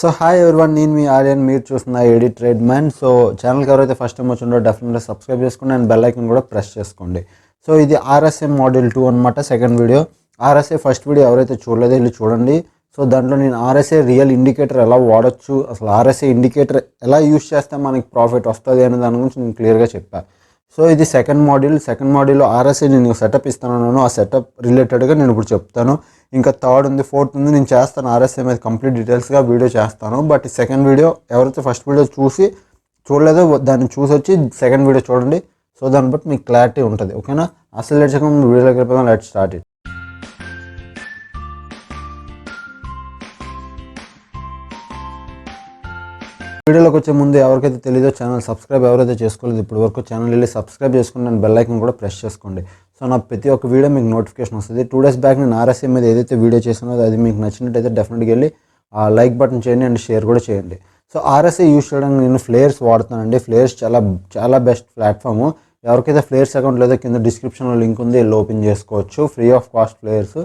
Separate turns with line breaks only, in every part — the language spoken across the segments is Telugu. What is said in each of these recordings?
సో హాయ్ ఎవరివన్, నేను మీ ఆర్యన్, మీరు చూస్తున్న ఏడి ట్రేడ్ మ్యాన్. సో ఛానల్కి ఎవరైతే ఫస్ట్ టైం వచ్చిండో డెఫినెట్గా సబ్స్క్రైబ్ చేసుకోండి అండ్ బెల్ ఐకన్ కూడా ప్రెస్ చేసుకోండి. సో ఇది ఆర్ఎస్ఏ మోడల్ 2 అనమాట, second video. RSA first video ఎవరైతే చూడలేదో వెళ్ళి చూడండి. సో దాంట్లో నేను ఆర్ఎస్ఏ రియల్ ఇండికేటర్ ఎలా వాడచ్చు, అసలు ఆర్ఎస్ఏ ఇండికేటర్ ఎలా యూస్ చేస్తే మనకి ప్రాఫిట్ వస్తుంది అనే దాని గురించి నేను క్లియర్గా చెప్పాను. సో ఇది సెకండ్ మాడ్యూల్లో ఆర్ఎస్ఏ నేను సెటప్ ఇస్తాను, ఆ సెటప్ రిలేటెడ్గా నేను ఇప్పుడు చెప్తాను. ఇంకా థర్డ్ ఉంది, ఫోర్త్ ఉంది, నేను చేస్తాను ఆర్ఎస్ఏ మీద కంప్లీట్ డీటెయిల్స్గా వీడియో చేస్తాను. బట్ సెకండ్ వీడియో ఎవరైతే ఫస్ట్ వీడియో చూడలేదో దాన్ని చూసి వచ్చి సెకండ్ వీడియో చూడండి. సో దాన్ని బట్టి మీకు క్లారిటీ ఉంటుంది, ఓకేనా? అసలు లేట్ చేయకుండా వీడియోలోకి వెళ్ళిపోదాం. Let's start it. వీడియోలోకి వచ్చే ముందు ఎవరికైతే తెలియదో ఛానల్ సబ్స్క్రైబ్ ఎవరైతే చేసుకోలేదు ఇప్పుడు వరకు ఛానల్ వెళ్ళి సబ్స్క్రైబ్ చేసుకుని నేను బెల్ ఐకన్ కూడా ప్రెస్ చేసుకోండి. సో నా ప్రతి ఒక్క వీడియో మీకు నోటిఫికేషన్ వస్తుంది. 2 days బ్యాక్ నేను ఆర్ఎస్ఏ మీద ఏదైతే వీడియో చేసినో అది మీకు నచ్చినట్టయితే డెఫినెట్గా వెళ్ళి ఆ లైక్ బటన్ చేయండి అండ్ షేర్ కూడా చేయండి. సో ఆర్ఎస్ఏ యూస్ చేయడానికి నేను ఫ్లేయర్స్ వాడుతానండి. ఫ్లేయర్స్ చాలా బెస్ట్ ప్లాట్ఫామ్. ఎవరికైతే ఫ్లేయర్స్ అకౌంట్ లేదో కింద డిస్క్రిప్షన్లో లింక్ ఉంది, వెళ్ళి ఓపెన్ చేసుకోవచ్చు. Free of cost ఫ్లేయర్స్.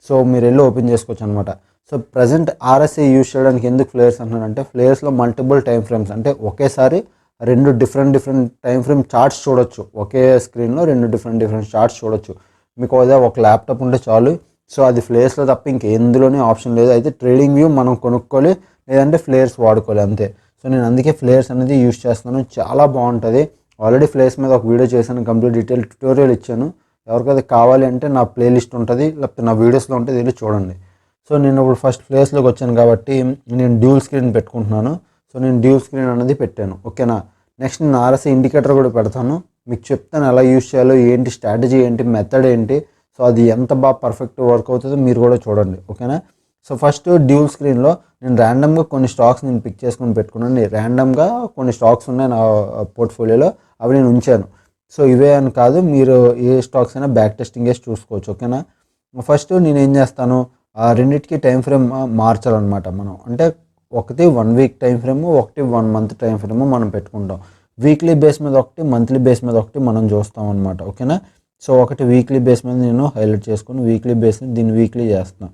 సో మీరు వెళ్ళి ఓపెన్ చేసుకోవచ్చు అనమాట. సో ప్రజెంట్ ఆర్ఎస్ఏ యూజ్ చేయడానికి ఎందుకు ఫ్లేయర్స్ అంటున్నారంటే, ఫ్లేయర్స్లో మల్టిపుల్ టైం ఫ్రేమ్స్, అంటే ఒకేసారి రెండు డిఫరెంట్ టైం ఫ్రేమ్ చార్ట్స్ చూడొచ్చు. ఒకే స్క్రీన్లో రెండు డిఫరెంట్ చార్ట్స్ చూడొచ్చు. మీకు అదే ఒక ల్యాప్టాప్ ఉంటే చాలు. సో అది ఫ్లేయర్స్లో తప్ప ఇంకెందులోనే ఆప్షన్ లేదు. అయితే ట్రేడింగ్ వ్యూ మనం కొనుక్కోవాలి, లేదంటే ఫ్లేయర్స్ వాడుకోవాలి అంతే. సో నేను అందుకే ఫ్లేయర్స్ అనేది యూజ్ చేస్తున్నాను, చాలా బాగుంటుంది. ఆల్రెడీ ఫ్లేయర్స్ మీద ఒక వీడియో చేశాను, కంప్లీట్ డీటెయిల్ ట్యూటోరియల్ ఇచ్చాను. ఎవరికైతే కావాలి అంటే నా ప్లేలిస్ట్ ఉంటుంది, లేకపోతే నా వీడియోస్లో ఉంటుంది, వెళ్ళి చూడండి. సో నేను ఇప్పుడు ఫస్ట్ ప్లేస్లోకి వచ్చాను కాబట్టి నేను డ్యూల్ స్క్రీన్ పెట్టుకుంటున్నాను. సో నేను డ్యూల్ స్క్రీన్ అనేది పెట్టాను, ఓకేనా? నెక్స్ట్ నేను ఆర్ఎస్ఏ ఇండికేటర్ కూడా పెడతాను, మీకు చెప్తాను ఎలా యూజ్ చేయాలో, ఏంటి స్ట్రాటజీ ఏంటి, మెథడ్ ఏంటి. సో అది ఎంత బాగా పర్ఫెక్ట్ వర్క్ అవుతుందో మీరు కూడా చూడండి, ఓకేనా? సో ఫస్ట్ డ్యూల్ స్క్రీన్లో నేను ర్యాండమ్గా కొన్ని స్టాక్స్ నేను పిక్ చేసుకొని పెట్టుకున్నాను. ర్యాండమ్గా కొన్ని స్టాక్స్ ఉన్నాయి నా పోర్ట్ఫోలియోలో, అవి నేను ఉంచాను. సో ఇవే అని కాదు, మీరు ఏ స్టాక్స్ అయినా బ్యాక్ టెస్టింగ్ చేసి చూసుకోవచ్చు, ఓకేనా? ఫస్ట్ నేను ఏం చేస్తాను, ఆ రెండింటికి టైం ఫ్రేమ్ మార్చాలన్నమాట మనం. అంటే ఒకటి 1 week టైం ఫ్రేమ్, ఒకటి 1 month టైం ఫ్రేమ్ మనం పెట్టుకుంటాం. వీక్లీ బేస్ మీద ఒకటి, మంత్లీ బేస్ మీద ఒకటి మనం చూస్తాం అనమాట, ఓకేనా? సో ఒకటి వీక్లీ బేస్ మీద నేను హైలైట్ చేసుకుని వీక్లీ బేస్ దీన్ని వీక్లీ చేస్తాను.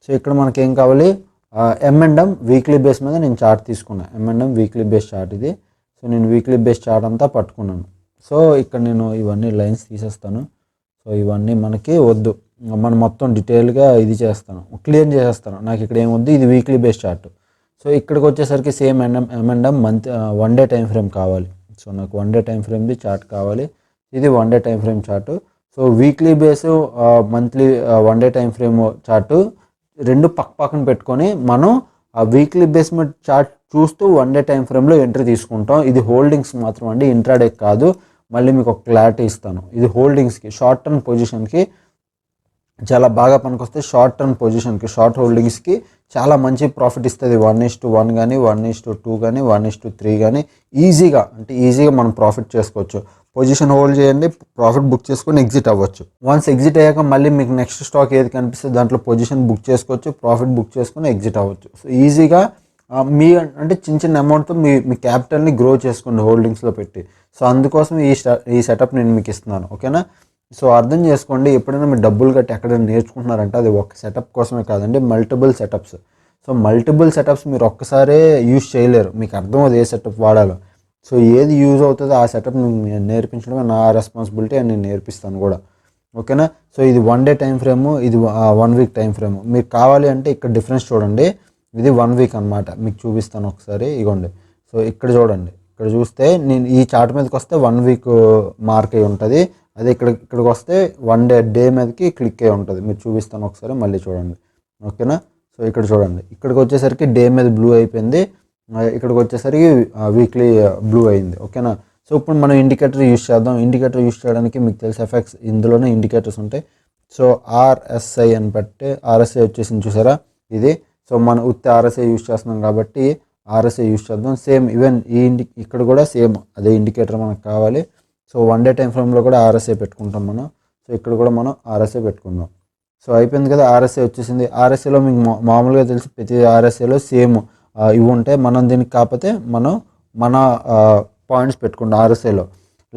సో ఇక్కడ మనకి ఏం కావాలి, M&M వీక్లీ బేస్ మీద నేను చార్ట్ తీసుకున్నాను. M&M వీక్లీ బేస్ చార్ట్ ఇది. సో నేను వీక్లీ బేస్ చార్ట్ అంతా పట్టుకున్నాను. సో ఇక్కడ నేను ఇవన్నీ లైన్స్ తీసేస్తాను. సో ఇవన్నీ మనకి వద్దు, మనం మొత్తం డీటెయిల్గా ఇది చేస్తాను, క్లియర్ చేసేస్తాను. నాకు ఇక్కడ ఏమొద్దు, ఇది వీక్లీ బేస్ చార్ట్. సో ఇక్కడికి వచ్చేసరికి same M&M month 1 day time frame కావాలి. సో నాకు 1 day టైం ఫ్రేమ్ది చార్ట్ కావాలి. ఇది 1 day time frame chart. So weekly base, monthly 1 day time frame chart రెండు పక్కన పెట్టుకొని మనం ఆ వీక్లీ బేస్ మీద చార్ట్ చూస్తూ 1 day టైం ఫ్రేమ్లో ఎంట్రీ తీసుకుంటాం. ఇది హోల్డింగ్స్ మాత్రం అండి, ఇంట్రాడే కాదు. మళ్ళీ మీకు ఒక క్లారిటీ ఇస్తాను. ఇది హోల్డింగ్స్కి, షార్ట్ టర్మ్ పొజిషన్కి చాలా బాగా పనికొస్తే. షార్ట్ టర్మ్ పొజిషన్కి, షార్ట్ హోల్డింగ్స్కి చాలా మంచి ప్రాఫిట్ ఇస్తుంది. 1:1 కానీ, 1:2 కానీ, 1:3 కానీ ఈజీగా మనం ప్రాఫిట్ చేసుకోవచ్చు. పొజిషన్ హోల్డ్ చేయండి, ప్రాఫిట్ బుక్ చేసుకొని ఎగ్జిట్ అవ్వచ్చు. వన్స్ ఎగ్జిట్ అయ్యాక మళ్ళీ మీకు నెక్స్ట్ స్టాక్ ఏది కనిపిస్తే దాంట్లో పొజిషన్ బుక్ చేసుకోవచ్చు, ప్రాఫిట్ బుక్ చేసుకొని ఎగ్జిట్ అవ్వచ్చు. సో ఈజీగా మీ అంటే చిన్న అమౌంట్తో మీ క్యాపిటల్ని గ్రో చేసుకోండి హోల్డింగ్స్లో పెట్టి. సో అందుకోసం ఈ సెటప్ నేను మీకు ఇస్తున్నాను, ఓకేనా? సో అర్థం చేసుకోండి, ఎప్పుడైనా మీరు డబ్బులు కట్టి ఎక్కడైనా నేర్చుకుంటున్నారంటే అది ఒక సెటప్ కోసమే కాదండి, multiple setups. So multiple setups మీరు ఒక్కసారే యూజ్ చేయలేరు, మీకు అర్థం అవుతుంది ఏ సెటప్ వాడాలో. సో ఏది యూజ్ అవుతుందో ఆ సెటప్ నేను నేర్పించడమే నా రెస్పాన్సిబిలిటీ, అని నేను నేర్పిస్తాను కూడా, ఓకేనా? సో ఇది 1 day టైం ఫ్రేము, ఇది 1 week టైం ఫ్రేము. మీకు కావాలి అంటే ఇక్కడ డిఫరెన్స్ చూడండి, ఇది 1 week అనమాట. మీకు చూపిస్తాను ఒకసారి, ఇగోండి. సో ఇక్కడ చూడండి, ఇక్కడ చూస్తే నేను ఈ చార్ట్ మీదకి వస్తే 1 week మార్క్ అయి ఉంటుంది. అదే ఇక్కడికి వస్తే 1 day మీదకి క్లిక్ అయి ఉంటుంది. మీరు చూపిస్తాను ఒకసారి, మళ్ళీ చూడండి, ఓకేనా? సో ఇక్కడ చూడండి, ఇక్కడికి వచ్చేసరికి డే మీద బ్లూ అయిపోయింది, ఇక్కడికి వచ్చేసరికి వీక్లీ బ్లూ అయింది, ఓకేనా? సో ఇప్పుడు మనం ఇండికేటర్ యూస్ చేద్దాం. ఇండికేటర్ యూస్ చేయడానికి మీకు తెలిసి ఎఫెక్ట్స్ ఇందులోనే ఇండికేటర్స్ ఉంటాయి. సో RSI అని పెట్టి, RSI వచ్చేసింది చూసారా ఇది. సో మనం ఉత్తి RSI యూస్ చేస్తున్నాం కాబట్టి RSI యూస్ చేద్దాం. సేమ్ ఈవెన్ ఇక్కడ కూడా సేమ్ అదే ఇండికేటర్ మనకు కావాలి. సో 1 day టైం ఫ్రేమ్లో కూడా RSI పెట్టుకుంటాం మనం. సో ఇక్కడ కూడా మనం RSI పెట్టుకుందాం. సో అయిపోయింది కదా, RSI వచ్చేసింది. RSIలో మీకు మామూలుగా తెలిసి ప్రతి RSIలో సేమ్ ఇవి ఉంటాయి. మనం దీనికి కాకపోతే మన పాయింట్స్ పెట్టుకుంటాం. RSIలో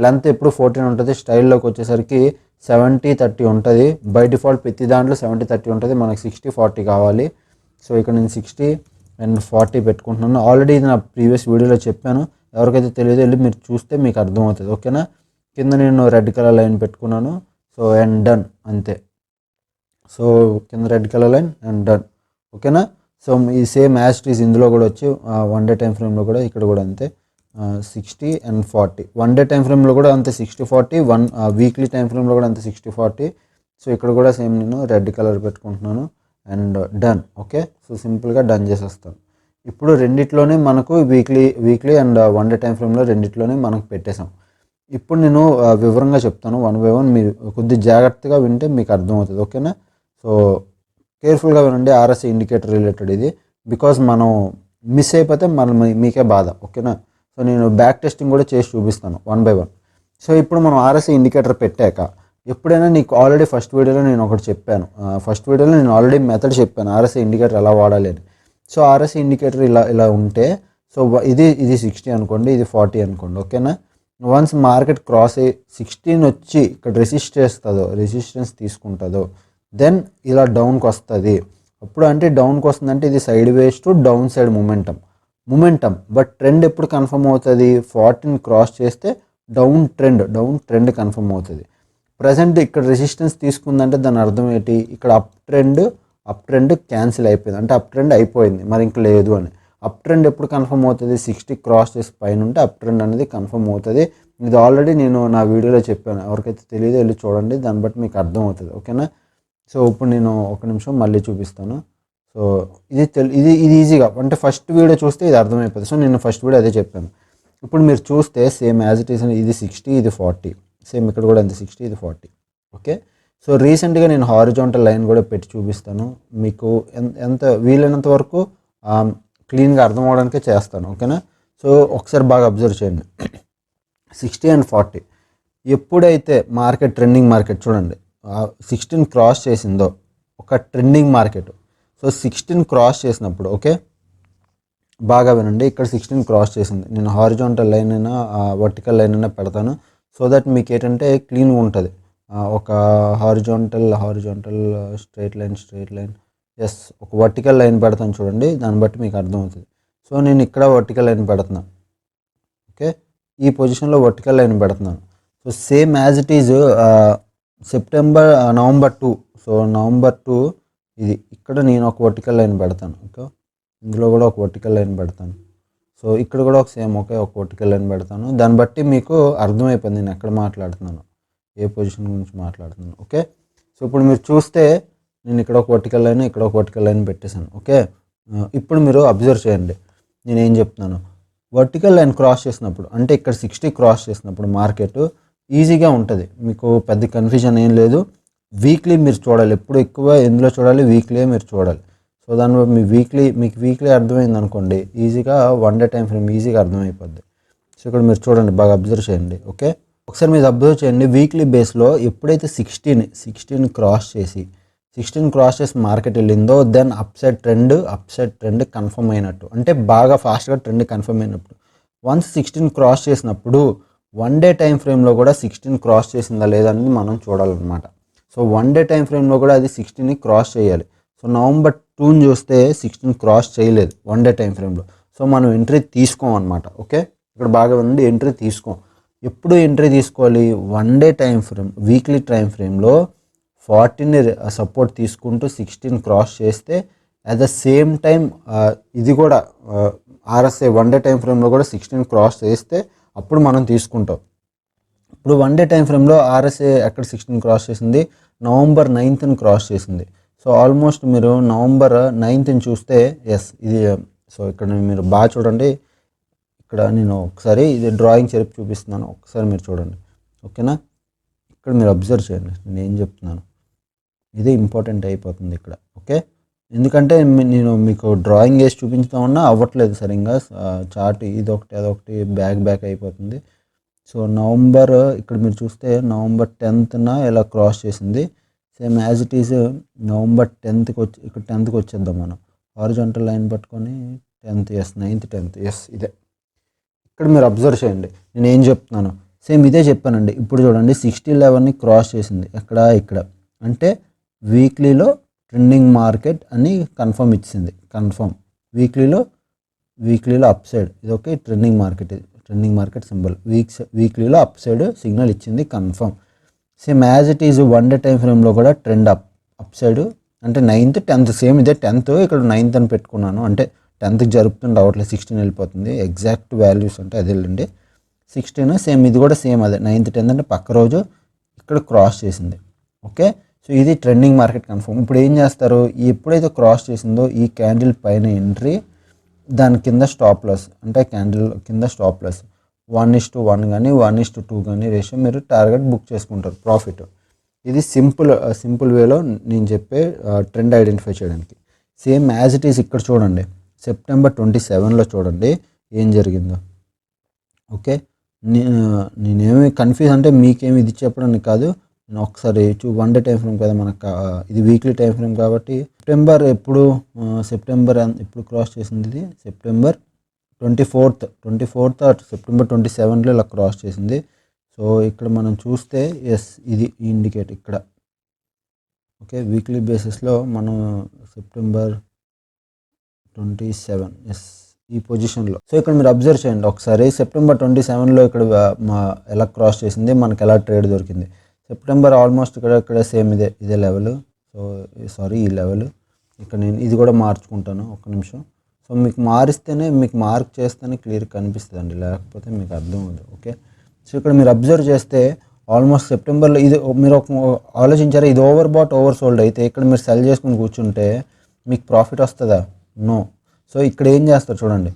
లెంత్ ఎప్పుడు 14 ఉంటుంది, స్టైల్లోకి వచ్చేసరికి 70-30 ఉంటుంది. బై డిఫాల్ట్ ప్రతి దాంట్లో 70-30 ఉంటుంది, మనకి 60-40 కావాలి. సో ఇక్కడ నేను 60 అండ్ 40 పెట్టుకుంటున్నాను. ఆల్రెడీ ఇది నా ప్రీవియస్ వీడియోలో చెప్పాను, ఎవరికైతే తెలియదో వెళ్ళి మీరు చూస్తే మీకు అర్థమవుతుంది. ఓకేనా. కింద నేను రెడ్ కలర్ లైన్ పెట్టుకున్నాను. సో అండ్ డన్ అంతే. సో కింద red colour line and done. ఓకేనా. సో ఈ సేమ్ యాజ్ ఇట్ ఈజ్ ఇందులో కూడా వచ్చి 1 డే టైం ఫ్రేమ్లో కూడా ఇక్కడ కూడా అంతే 60 అండ్ 40. 1 డే టైం ఫ్రేమ్లో కూడా అంతే 60-40. వీక్లీ టైం ఫ్రేమ్లో కూడా అంతే 60-40. సో ఇక్కడ కూడా సేమ్ నేను రెడ్ కలర్ పెట్టుకుంటున్నాను అండ్ డన్. ఓకే. సో సింపుల్గా డన్ చేసేస్తాను. ఇప్పుడు రెండిట్లోనే మనకు వీక్లీ అండ్ 1 డే టైం ఫ్రేమ్లో రెండిట్లోనే మనకు పెట్టేసాం. ఇప్పుడు నేను వివరంగా చెప్తాను 1 by 1. మీరు కొద్దిగా జాగ్రత్తగా వింటే మీకు అర్థమవుతుంది. ఓకేనా. సో కేర్ఫుల్గా వినండి. ఆర్ఎస్ఐ ఇండికేటర్ రిలేటెడ్ ఇది, బికాజ్ మనం మిస్ అయిపోతే మీకే బాధ. ఓకేనా. సో నేను బ్యాక్ టెస్టింగ్ కూడా చేసి చూపిస్తాను 1 by 1. సో ఇప్పుడు మనం ఆర్ఎస్ఐ ఇండికేటర్ పెట్టాక ఎప్పుడైనా నీకు ఆల్రెడీ ఫస్ట్ వీడియోలో నేను ఒకటి చెప్పాను. ఫస్ట్ వీడియోలో నేను ఆల్రెడీ మెథడ్ చెప్పాను ఆర్ఎస్ఐ ఇండికేటర్ ఎలా వాడాలి అని. సో ఆర్ఎస్ఐ ఇండికేటర్ ఇలా ఉంటే, సో ఇది 60 అనుకోండి, ఇది 40 అనుకోండి. ఓకేనా. వన్స్ మార్కెట్ క్రాస్ అయ్యి 16 వచ్చి ఇక్కడ రెసిస్టెన్స్ తీసుకుంటుందో దెన్ ఇలా డౌన్కి వస్తుంది. అప్పుడు అంటే డౌన్కి వస్తుందంటే ఇది side ways to down side momentum. But trend ఎప్పుడు కన్ఫర్మ్ అవుతుంది? 40 క్రాస్ చేస్తే డౌన్ ట్రెండ్ కన్ఫర్మ్ అవుతుంది. ప్రజెంట్ ఇక్కడ రెసిస్టెన్స్ తీసుకుందంటే దాని అర్థం ఏంటి? ఇక్కడ అప్ ట్రెండ్ క్యాన్సిల్ అయిపోయింది, అంటే అప్ ట్రెండ్ అయిపోయింది, మరి ఇంక లేదు అని. అప్ ట్రెండ్ ఎప్పుడు కన్ఫర్మ్ అవుతుంది? 60 క్రాస్ చేసి పైన ఉంటే అప్ ట్రెండ్ అనేది కన్ఫర్మ్ అవుతుంది. ఇది ఆల్రెడీ నేను నా వీడియోలో చెప్పాను, ఎవరికైతే తెలియదో వెళ్ళి చూడండి, దాన్ని బట్టి మీకు అర్థమవుతుంది. ఓకేనా. సో ఇప్పుడు నేను ఒక నిమిషం మళ్ళీ చూపిస్తాను. సో ఇది ఈజీగా, అంటే ఫస్ట్ వీడియో చూస్తే ఇది అర్థమైపోతుంది. సో నేను ఫస్ట్ వీడియో అదే చెప్పాను. ఇప్పుడు మీరు చూస్తే సేమ్ యాజ్ ఇట్ ఈస్, ఇది 60, ఇది 40. సేమ్ ఇక్కడ కూడా అంతే 60, ఇది 40. ఓకే. సో రీసెంట్గా నేను హారిజాంటల్ లైన్ కూడా పెట్టి చూపిస్తాను మీకు, ఎంత వీలైనంత వరకు క్లీన్గా అర్థం అవడానికే చేస్తాను. ఓకేనా. సో ఒకసారి బాగా అబ్జర్వ్ చేయండి. 60 and 40 ఎప్పుడైతే ట్రెండింగ్ మార్కెట్ చూడండి 16 క్రాస్ చేసిందో, ఒక ట్రెండింగ్ మార్కెట్. సో 16 క్రాస్ చేసినప్పుడు, ఓకే బాగా వినండి, ఇక్కడ 16 క్రాస్ చేసింది. నేను హారిజాంటల్ లైన్ అయినా వర్టికల్ లైన్ అయినా పెడతాను, సో దట్ మీకు ఏంటంటే క్లీన్గా ఉంటుంది. ఒక హారిజాంటల్ స్ట్రైట్ లైన్, ఎస్, ఒక వర్టికల్ లైన్ పెడతాను చూడండి, దాన్ని బట్టి మీకు అర్థమవుతుంది. సో నేను ఇక్కడ వర్టికల్ లైన్ పెడుతున్నాను. ఓకే. ఈ పొజిషన్లో వర్టికల్ లైన్ పెడుతున్నాను. So same as it is November 2. So November 2 ఇది, ఇక్కడ నేను ఒక వర్టికల్ లైన్ పెడతాను. ఓకే. ఇందులో కూడా ఒక వర్టికల్ లైన్ పెడతాను. సో ఇక్కడ కూడా ఒక వర్టికల్ లైన్ పెడతాను. దాన్ని బట్టి మీకు అర్థమైపోయింది నేను ఎక్కడ మాట్లాడుతున్నాను, ఏ పొజిషన్ గురించి మాట్లాడుతున్నాను. ఓకే. సో ఇప్పుడు మీరు చూస్తే నేను ఇక్కడ ఒక వర్టికల్ లైన్, ఇక్కడ ఒక వర్టికల్ లైన్ పెట్టేశాను. ఓకే. ఇప్పుడు మీరు అబ్జర్వ్ చేయండి నేను ఏం చెప్తున్నాను. వర్టికల్ లైన్ క్రాస్ చేసినప్పుడు, అంటే ఇక్కడ 60 క్రాస్ చేసినప్పుడు మార్కెట్ ఈజీగా ఉంటుంది, మీకు పెద్ద కన్ఫ్యూజన్ ఏం లేదు. వీక్లీ మీరు చూడాలి, ఎప్పుడు ఎక్కువ ఎందులో చూడాలి? వీక్లీ మీరు చూడాలి. సో దానివల్ల మీకు వీక్లీ అర్థమైంది అనుకోండి, ఈజీగా 1 డే టైం ఫ్రేమ్ ఈజీగా అర్థమైపోద్ది. సో ఇక్కడ మీరు చూడండి, బాగా అబ్జర్వ్ చేయండి. ఓకే. ఒకసారి మీరు అబ్జర్వ్ చేయండి, వీక్లీ బేస్లో ఎప్పుడైతే 16 క్రాస్ చేసి మార్కెట్ వెళ్ళిందో, then upside trend confirm అయినట్టు, అంటే బాగా ఫాస్ట్గా ట్రెండ్ కన్ఫర్మ్ అయినప్పుడు. వన్స్ 16 క్రాస్ చేసినప్పుడు 1 డే టైం ఫ్రేమ్లో కూడా 16 క్రాస్ చేసిందా లేదా అనేది మనం చూడాలన్నమాట. సో 1 డే టైం ఫ్రేమ్లో కూడా అది 16ని క్రాస్ చేయాలి. సో నవంబర్ 2 చూస్తే 16 క్రాస్ చేయలేదు 1 డే టైం ఫ్రేమ్లో. సో మనం ఎంట్రీ తీసుకోం అనమాట. ఓకే. ఇక్కడ బాగా ఉంది, ఎంట్రీ తీసుకోం. ఎప్పుడు ఎంట్రీ తీసుకోవాలి? 1 day time frame, weekly time ఫ్రేమ్లో 40ని సపోర్ట్ తీసుకుంటూ 16 క్రాస్ చేస్తే, అట్ ద సేమ్ టైం ఇది కూడా ఆర్ఎస్ఐ 1 డే టైం ఫ్రేమ్లో కూడా 16 క్రాస్ చేస్తే అప్పుడు మనం తీసుకుంటాం. ఇప్పుడు 1 డే టైం ఫ్రేమ్లో ఆర్ఎస్ఐ ఎక్కడ 16 క్రాస్ చేసింది? నవంబర్ 9ని క్రాస్ చేసింది. సో ఆల్మోస్ట్ మీరు నవంబర్ 9ని చూస్తే, ఎస్ ఇది. సో ఇక్కడ మీరు బాగా చూడండి, ఇక్కడ నేను ఒకసారి ఇది డ్రాయింగ్ చెరిపి చూపిస్తున్నాను, ఒకసారి మీరు చూడండి. ఓకేనా. ఇక్కడ మీరు అబ్జర్వ్ చేయండి నేను ఏం చెప్తున్నాను, ఇది ఇంపార్టెంట్ అయిపోతుంది ఇక్కడ. ఓకే. ఎందుకంటే నేను మీకు డ్రాయింగ్ వేసి చూపించుతా ఉన్నా అవ్వట్లేదు సరిగ్గా, చార్ట్ ఇదొకటి అదొకటి బ్యాక్ అయిపోతుంది. సో నవంబర్, ఇక్కడ మీరు చూస్తే నవంబర్ 10న ఇలా క్రాస్ చేసింది. Same as it is November 10కి వచ్చి, ఇక్కడ 10కి వచ్చేద్దాం మనం. హారిజాంటల్ లైన్ పట్టుకొని 10th, yes 9th 10th, yes ఇదే. ఇక్కడ మీరు అబ్జర్వ్ చేయండి నేను ఏం చెప్తున్నాను, సేమ్ ఇదే చెప్పానండి. ఇప్పుడు చూడండి 60-11ని క్రాస్ చేసింది ఇక్కడ, అంటే వీక్లీలో ట్రెండింగ్ మార్కెట్ అని కన్ఫర్మ్ ఇచ్చింది. కన్ఫర్మ్ వీక్లీలో అప్ సైడ్ ఇది ఓకే. ట్రెండింగ్ మార్కెట్ సింబల్ వీక్లీలో అప్ సైడ్ సిగ్నల్ ఇచ్చింది confirm. Same as it is 1 day time ఫ్రేమ్లో కూడా ట్రెండ్ అప్ సైడ్ అంటే 9th 10th సేమ్ ఇదే 10th ఇక్కడ 9th అని పెట్టుకున్నాను. అంటే 10th జరుపుతుంటే అవ్వట్లేదు 16 వెళ్ళిపోతుంది. ఎగ్జాక్ట్ వాల్యూస్ అంటే అదే వెళ్ళండి 16 సేమ్ ఇది కూడా సేమ్ అదే 9th 10th అంటే పక్క రోజు ఇక్కడ క్రాస్ చేసింది ఓకే. సో ఇది ట్రెండింగ్ మార్కెట్ కన్ఫర్మ్. ఇప్పుడు ఏం చేస్తారు, ఎప్పుడైతే క్రాస్ చేసిందో ఈ క్యాండిల్ పైన ఎంట్రీ, దాని కింద స్టాప్ లాస్ అంటే క్యాండిల్ కింద స్టాప్ లాస్ 1:1 కానీ 1:2 కానీ రేషియో మీరు టార్గెట్ బుక్ చేసుకుంటారు ప్రాఫిట్. ఇది సింపుల్ వేలో నేను చెప్పే ట్రెండ్ ఐడెంటిఫై చేయడానికి. సేమ్ యాజ్ ఇట్ ఈస్ ఇక్కడ చూడండి September 27లో చూడండి ఏం జరిగిందో ఓకే. నేనేమి కన్ఫ్యూజ్ అంటే మీకేమి ఇది చెప్పడానికి కాదు, నేను ఒకసారి 1 డే టైం ఫ్రేమ్ కదా మనకు, ఇది వీక్లీ టైం ఫ్రేమ్ కాబట్టి సెప్టెంబర్ ఎప్పుడు క్రాస్ చేసింది, ఇది September 24th September 27లో ఇలా క్రాస్ చేసింది. సో ఇక్కడ మనం చూస్తే ఎస్ ఇది ఇండికేట్ ఇక్కడ ఓకే. వీక్లీ బేసిస్లో మనం September 27 ఎస్ ఈ పొజిషన్లో. సో ఇక్కడ మీరు అబ్జర్వ్ చేయండి ఒకసారి September 27లో ఇక్కడ ఎలా క్రాస్ చేసింది, మనకు ఎలా ట్రేడ్ దొరికింది. సెప్టెంబర్ ఆల్మోస్ట్ ఇక్కడ సేమ్ ఇదే లెవెల్. సో సారీ ఈ లెవెల్ ఇక్కడ నేను ఇది కూడా మార్చుకుంటాను ఒక్క నిమిషం. సో మీకు మారిస్తేనే మీకు మార్క్ చేస్తేనే క్లియర్ కనిపిస్తుంది అండి, లేకపోతే మీకు అర్థం అవుతుంది ఓకే. సో ఇక్కడ మీరు అబ్జర్వ్ చేస్తే ఆల్మోస్ట్ సెప్టెంబర్లో ఇది మీరు ఆలోచించారా, ఇది ఓవర్ బాట్ ఓవర్ సోల్డ్ అయితే ఇక్కడ మీరు సెల్ చేసుకుని కూర్చుంటే మీకు ప్రాఫిట్ వస్తుందా? నో. సో ఇక్కడ ఏం చేస్తారు చూడండి,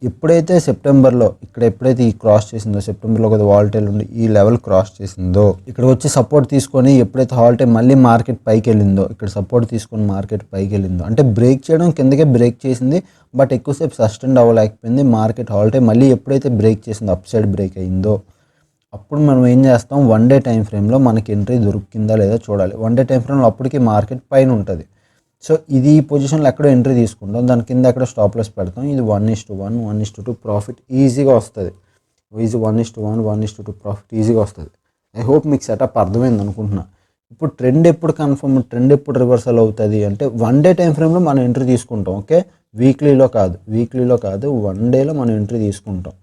ఎప్పుడైతే సెప్టెంబర్లో ఎప్పుడైతే ఈ క్రాస్ చేసిందో, సెప్టెంబర్లో కదా వాల్టైల్ ఉండి ఈ లెవెల్ క్రాస్ చేసిందో, ఇక్కడ వచ్చి సపోర్ట్ తీసుకొని ఎప్పుడైతే వాల్టైల్ మళ్ళీ మార్కెట్ పైకి వెళ్ళిందో, ఇక్కడ సపోర్ట్ తీసుకొని మార్కెట్ పైకి వెళ్ళిందో అంటే బ్రేక్ చేయడం కిందకే బ్రేక్ చేసింది, బట్ ఎక్కువసేపు సస్టెండ్ అవ్వలేకపోయింది. మార్కెట్ వాల్టైల్ మళ్ళీ ఎప్పుడైతే బ్రేక్ చేసిందో, అప్ సైడ్ బ్రేక్ అయిందో, అప్పుడు మనం ఏం చేస్తాం 1 డే టైం ఫ్రేమ్లో మనకి ఎంట్రీ దొరికిందా లేదా చూడాలి. 1 డే టైం ఫ్రేమ్లో అప్పటికి మార్కెట్ పైన ఉంటుంది. సో ఇది ఈ పొజిషన్లో ఎక్కడో ఎంట్రీ తీసుకుంటాం, దాని కింద ఎక్కడ స్టాప్ లాస్ పెడతాం. ఇది 1:1 1:2 ప్రాఫిట్ ఈజీగా వస్తుంది. 1:1 1:2 ప్రాఫిట్ ఈజీగా వస్తుంది. ఐ హోప్ మీకు సెటప్ అర్థమైంది అనుకుంటున్నా. ఇప్పుడు ట్రెండ్ ఎప్పుడు కన్ఫర్మ్, ట్రెండ్ ఎప్పుడు రివర్సల్ అవుతుంది అంటే 1 డే టైం ఫ్రేమ్లో మనం ఎంట్రీ తీసుకుంటాం ఓకే. వీక్లీలో కాదు 1 డేలో మనం ఎంట్రీ తీసుకుంటాం.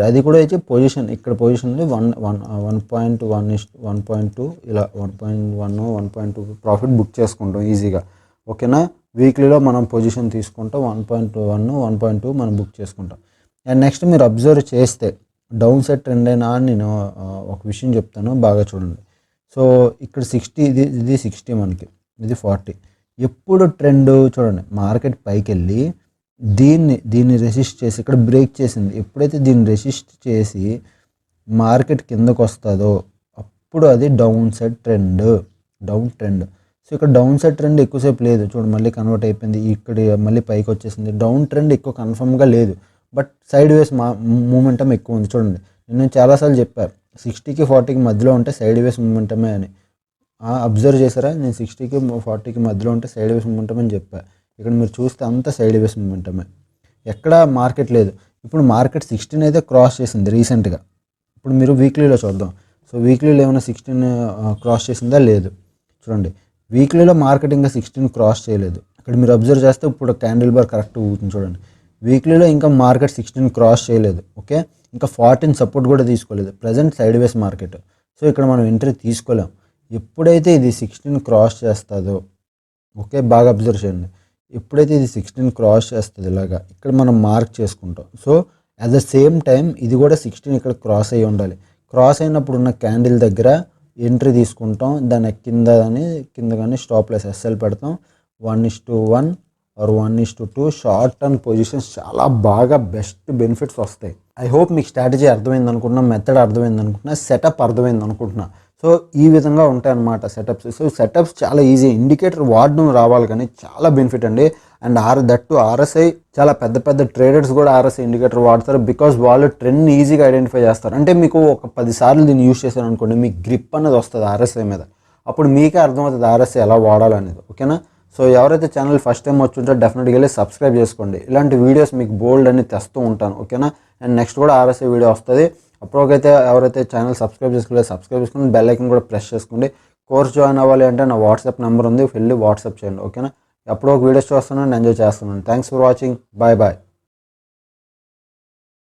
అది కూడా అయితే పొజిషన్ ఇక్కడ పొజిషన్ 1.2 ఇలా 1.1 1.2 ప్రాఫిట్ బుక్ చేసుకుంటాం ఈజీగా ఓకేనా. వీక్లీలో మనం పొజిషన్ తీసుకుంటాం 1.1 1.2 మనం బుక్ చేసుకుంటాం. అండ్ నెక్స్ట్ మీరు అబ్జర్వ్ చేస్తే డౌన్ సైడ్ ట్రెండ్ అయినా అని నేను ఒక విషయం చెప్తాను, బాగా చూడండి. సో ఇక్కడ 60 ఇది 60 మనకి, ఇది 40. ఎప్పుడు ట్రెండ్ చూడండి మార్కెట్ పైకి వెళ్ళి దీన్ని రెసిస్ట్ చేసి ఇక్కడ బ్రేక్ చేసింది, ఎప్పుడైతే దీన్ని రెసిస్ట్ చేసి మార్కెట్ కిందకు వస్తుందో అప్పుడు అది డౌన్ ట్రెండ్. సో ఇక్కడ డౌన్ సైడ్ ట్రెండ్ ఎక్కువసేపు లేదు చూడండి, మళ్ళీ కన్వర్ట్ అయిపోయింది, ఇక్కడ మళ్ళీ పైకి వచ్చేసింది. డౌన్ ట్రెండ్ ఎక్కువ కన్ఫర్మ్గా లేదు, బట్ సైడ్ వేస్ మూమెంటం ఎక్కువ ఉంది చూడండి. నేను చాలాసార్లు చెప్పాను 60కి 40కి మధ్యలో ఉంటే సైడ్ వేస్ మూమెంటమే అని. అబ్జర్వ్ చేశారా, నేను 60కి 40కి మధ్యలో ఉంటే సైడ్ వేస్ మూమెంటం అని చెప్పాను. ఇక్కడ మీరు చూస్తే అంతా సైడ్ వేస్ మూమెంటమే, ఎక్కడ మార్కెట్ లేదు. ఇప్పుడు మార్కెట్ 16 అయితే క్రాస్ చేసింది రీసెంట్గా. ఇప్పుడు మీరు వీక్లీలో చూద్దాం. సో వీక్లీలో ఏమైనా 16 క్రాస్ చేసిందా? లేదు. చూడండి వీక్లీలో మార్కెట్ ఇంకా 16 క్రాస్ చేయలేదు. ఇక్కడ మీరు అబ్జర్వ్ చేస్తే ఇప్పుడు క్యాండిల్ బార్ కరెక్ట్ ఊగుతుంది చూడండి. వీక్లీలో ఇంకా మార్కెట్ 16 క్రాస్ చేయలేదు ఓకే. ఇంకా 14 సపోర్ట్ కూడా తీసుకోలేదు. ప్రజెంట్ సైడ్ వేస్ మార్కెట్. సో ఇక్కడ మనం ఎంట్రీ తీసుకోలేం. ఎప్పుడైతే ఇది 16 క్రాస్ చేస్తుందో ఓకే, బాగా అబ్జర్వ్ చేయండి. ఎప్పుడైతే ఇది 16 క్రాస్ చేస్తుంది ఇలాగా ఇక్కడ మనం మార్క్ చేసుకుంటాం. So at the same time ఇది కూడా 16 ఇక్కడ క్రాస్ అయ్యి ఉండాలి. క్రాస్ అయినప్పుడు ఉన్న క్యాండిల్ దగ్గర ఎంట్రీ తీసుకుంటాం, దాని కింద కానీ స్టాప్ లాస్ ఎస్ఎల్ పెడతాం. 1:1 ఆర్ 1:2 షార్ట్ టర్మ్ పొజిషన్స్ చాలా బాగా బెస్ట్ బెనిఫిట్స్ వస్తాయి. ఐ హోప్ మీకు స్ట్రాటజీ అర్థమైంది అనుకుంటున్నా, మెథడ్ అర్థమైంది అనుకుంటున్నా, సెటప్ అర్థమైంది అనుకుంటున్నా. సో ఈ విధంగా ఉంటాయి అన్నమాట సెటప్స్. సో సెటప్స్ చాలా ఈజీ, ఇండికేటర్ వాడడం రావాలి కానీ చాలా బెనిఫిట్ అండి. అండ్ దట్టు ఆర్ఎస్ఐ చాలా పెద్ద ట్రేడర్స్ కూడా ఆర్ఎస్ఐ ఇండికేటర్ వాడతారు, బికాజ్ వాళ్ళు ట్రెండ్ ఈజీగా ఐడెంటిఫై చేస్తారు. అంటే మీకు ఒక 10 సార్లు దీన్ని యూజ్ చేశారు అనుకోండి, మీకు గ్రిప్ అనేది వస్తుంది ఆర్ఎస్ఐ మీద. అప్పుడు మీకే అర్థమవుతుంది ఆర్ఎస్ఐ ఎలా వాడాలనేది ఓకేనా. సో ఎవరైతే ఛానల్ ఫస్ట్ టైం వచ్చి ఉంటే డెఫినెట్గా వెళ్ళి సబ్స్క్రైబ్ చేసుకోండి. ఇలాంటి వీడియోస్ మీకు బోల్డ్ అని తెస్తూ ఉంటాను ఓకేనా. అండ్ నెక్స్ట్ కూడా ఆర్ఎస్ఐ వీడియో వస్తుంది. అప్పటికైతే ఎవరైతే ఛానల్ సబ్స్క్రైబ్ చేసుకుని బెల్ ఐకన్ కూడా ప్రెస్ చేసుకోండి. కోర్స్ జాయిన్ అవ్వాలి అంటే నా వాట్సాప్ నెంబర్ ఉంది, వెళ్ళి వాట్సాప్ చేయండి ఓకేనా. ఎప్పుడో ఒక వీడియోస్ చూస్తున్నాను, ఎంజాయ్ చేస్తున్నాను. Thanks for watching. Bye bye.